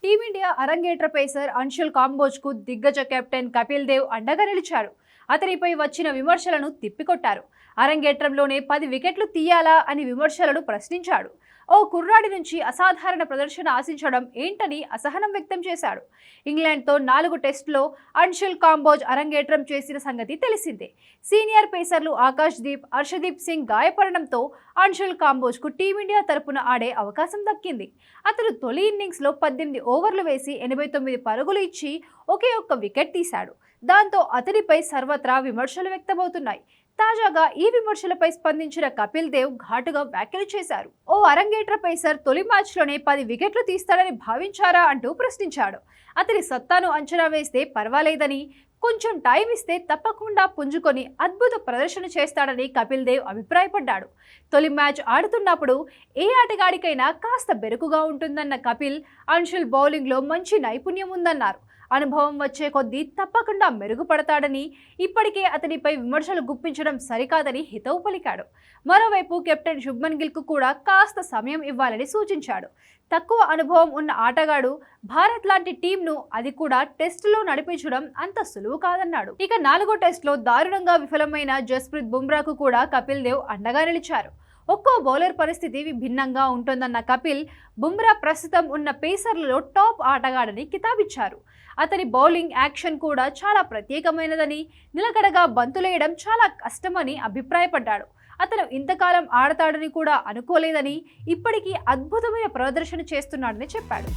Team India అరంగేట్ర pacer Anshul కాంబోజ్కు దిగ్గజ captain Kapil Dev అండగా నిలిచారు. అతనిపై వచ్చిన విమర్శలను తిప్పికొట్టారు. అరంగేట్రంలోనే 10 వికెట్లు తీయాలా అని విమర్శలను ప్రశ్నించాడు. ఓ కుర్రాడి నుంచి అసాధారణ ప్రదర్శన ఆశించడం ఏంటని అసహనం వ్యక్తం చేశాడు. ఇంగ్లాండ్తో 4 టెస్టుల్లో అంశుల్ కాంబోజ్ అరంగేట్రం చేసిన సంగతి తెలిసిందే. సీనియర్ పేసర్లు ఆకాష్ దీప్, హర్షదీప్ సింగ్ గాయపడడంతో అంశుల్ కాంబోజ్కు టీమిండియా తరపున ఆడే అవకాశం దక్కింది. అతను తొలి ఇన్నింగ్స్లో 18 ఓవర్లు వేసి 89 పరుగులు ఇచ్చి ఒకే ఒక్క వికెట్ తీశాడు. దాంతో అతనిపై సర్వత్రా విమర్శలు వ్యక్తమవుతున్నాయి. తాజాగా ఈ విమర్శలపై స్పందించిన కపిల్ దేవ్ ఘాటుగా వ్యాఖ్యలు చేశారు. ఓ అరంగేట్ర పేసర్ తొలి మ్యాచ్లోనే 10 వికెట్లు తీస్తాడని భావించారా అంటూ ప్రశ్నించాడు. అతని సత్తాను అంచనా వేస్తే పర్వాలేదని, కొంచెం టైం ఇస్తే తప్పకుండా పుంజుకొని అద్భుత ప్రదర్శన చేస్తాడని కపిల్ దేవ్ అభిప్రాయపడ్డాడు. తొలి మ్యాచ్ ఆడుతున్నప్పుడు ఏ ఆటగాడికైనా కాస్త బెరుకుగా ఉంటుందన్న కపిల్, అంశుల్ బౌలింగ్లో మంచి నైపుణ్యం ఉందన్నారు. అనుభవం వచ్చే కొద్దీ తప్పకుండా మెరుగుపడతాడని, ఇప్పటికే అతనిపై విమర్శలు గుప్పించడం సరికాదని హితవు పలికాడు. మరోవైపు కెప్టెన్ శుభ్మన్ గిల్కు కూడా కాస్త సమయం ఇవ్వాలని సూచించాడు. తక్కువ అనుభవం ఉన్న ఆటగాడు భారత్ లాంటి టీంను, అది కూడా టెస్టులో నడిపించడం అంత సులువు కాదన్నాడు. ఇక 4వ టెస్టులో దారుణంగా విఫలమైన జస్ప్రీత్ బుమ్రాకు కూడా కపిల్ దేవ్ అండగా నిలిచారు. ఒక్కో బౌలర్ పరిస్థితి భిన్నంగా ఉంటుందన్న కపిల్, బుమ్రా ప్రస్తుతం ఉన్న పేసర్లలో టాప్ ఆటగాడని కితాబిచ్చారు. అతని బౌలింగ్ యాక్షన్ కూడా చాలా ప్రత్యేకమైనదని, నిలకడగా బంతులేయడం చాలా కష్టమని అభిప్రాయపడ్డాడు. అతను ఇంతకాలం ఆడతాడని కూడా అనుకోలేదని, ఇప్పటికీ అద్భుతమైన ప్రదర్శన చేస్తున్నాడని చెప్పాడు.